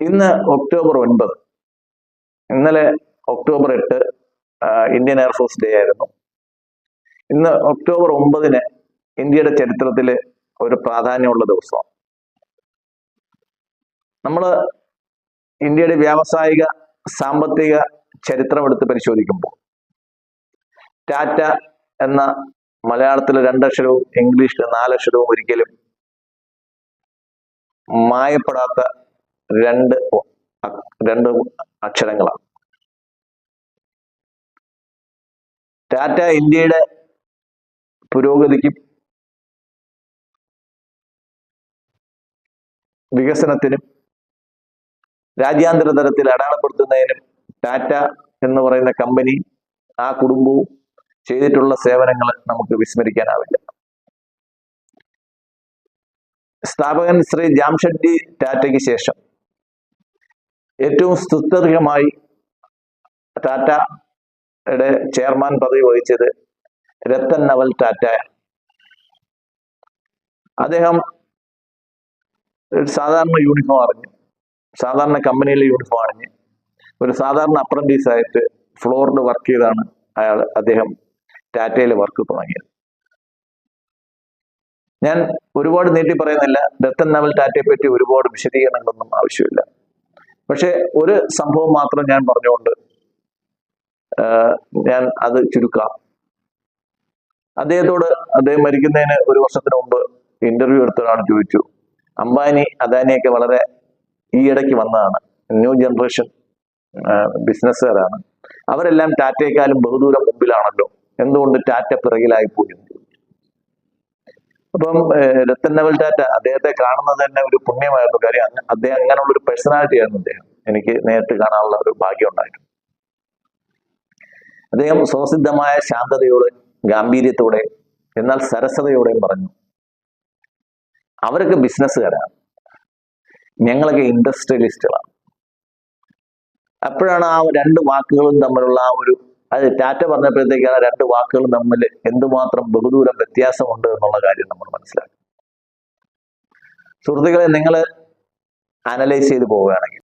ഇന്ന് ഒക്ടോബർ 9. ഇന്നലെ October 8 Indian air force day ആയിരുന്നു. ഇന്ന് ഒക്ടോബർ 9 ഇന്ത്യയുടെ ചരിത്രത്തിൽ ഒരു പ്രാധാന്യമുള്ള ദിവസമാണ്. നമ്മൾ ഇന്ത്യയുടെ വ്യാവസായിക സാമ്പത്തിക ചരിത്രം എടുത്ത് പരിശോധിക്കുമ്പോൾ ടാറ്റ എന്ന മലയാളത്തിൽ 2 അക്ഷരവും ഇംഗ്ലീഷിൽ 4 അക്ഷരവും ഒരിക്കലും മായപ്പെടാത്ത രണ്ട് അക്ഷരങ്ങളാണ്. ടാറ്റ ഇന്ത്യയുടെ പുരോഗതിക്കും വികസനത്തിനും രാജ്യാന്തര തലത്തിൽ അടയാളപ്പെടുത്തുന്നതിനും ടാറ്റ എന്ന് പറയുന്ന കമ്പനി, ആ കുടുംബവും ചെയ്തിട്ടുള്ള സേവനങ്ങൾ നമുക്ക് വിസ്മരിക്കാനാവില്ല. സ്ഥാപകൻ ശ്രീ ജാംഷഡ്ജി ടാറ്റയ്ക്ക് ശേഷം ഏറ്റവും സുസ്ഥിരമായി ടാറ്റയുടെ ചെയർമാൻ പദവി വഹിച്ചത് രത്തൻ നവൽ ടാറ്റ. അദ്ദേഹം സാധാരണ യൂണിഫോം അറിഞ്ഞ്, സാധാരണ കമ്പനിയിലെ യൂണിഫോം അറിഞ്ഞ് ഒരു സാധാരണ അപ്രന്റീസ് ആയിട്ട് ഫ്ലോറിൽ വർക്ക് ചെയ്താണ് അദ്ദേഹം ടാറ്റയിൽ വർക്ക് തുടങ്ങിയത്. ഞാൻ ഒരുപാട് നീട്ടി പറയുന്നില്ല, രത്തൻ നവൽ ടാറ്റയെ പറ്റി ഒരുപാട് വിശദീകരണങ്ങളൊന്നും ആവശ്യമില്ല. പക്ഷെ ഒരു സംഭവം മാത്രം ഞാൻ പറഞ്ഞുകൊണ്ട് ഞാൻ അത് ചുരുക്കാം. അദ്ദേഹം മരിക്കുന്നതിന് 1 വർഷത്തിന് മുമ്പ് ഇന്റർവ്യൂ എടുത്ത ഒരാൾ ചോദിച്ചു, അംബാനി അദാനിയൊക്കെ വളരെ ഈയിടയ്ക്ക് വന്നതാണ്, ന്യൂ ജനറേഷൻ ബിസിനസ്സുകാരാണ്, അവരെല്ലാം ടാറ്റയെക്കാളും ബഹുദൂരം മുമ്പിലാണല്ലോ, എന്തുകൊണ്ട് ടാറ്റ പിറകിലായി പോയി? അപ്പം രത്തൻ നവൽ ടാറ്റ, അദ്ദേഹത്തെ കാണുന്നത് തന്നെ ഒരു പുണ്യമായിരുന്നു. കാര്യം അദ്ദേഹം അങ്ങനെയുള്ള ഒരു പേഴ്സണാലിറ്റി ആയിരുന്നു. അദ്ദേഹം എനിക്ക് നേരിട്ട് കാണാനുള്ള ഒരു ഭാഗ്യം ഉണ്ടായിരുന്നു. അദ്ദേഹം സ്വസിദ്ധമായ ശാന്തതയോടെ, ഗാംഭീര്യത്തോടെ, എന്നാൽ സരസതയോടെയും പറഞ്ഞു, അവരൊക്കെ ബിസിനസ്സുകാരാണ്, ഞങ്ങളൊക്കെ ഇൻഡസ്ട്രിയലിസ്റ്റുകളാണ്. അപ്പോഴാണ് ആ 2 വാക്കുകളും തമ്മിലുള്ള അത് ടാറ്റ പറഞ്ഞപ്പോഴത്തേക്ക് ആ 2 വാക്കുകളും തമ്മിൽ എന്തുമാത്രം ബഹുദൂരം വ്യത്യാസമുണ്ട് എന്നുള്ള കാര്യം നമ്മൾ മനസ്സിലാക്കും. സുഹൃത്തുക്കളെ, നിങ്ങൾ അനലൈസ് ചെയ്ത് പോവുകയാണെങ്കിൽ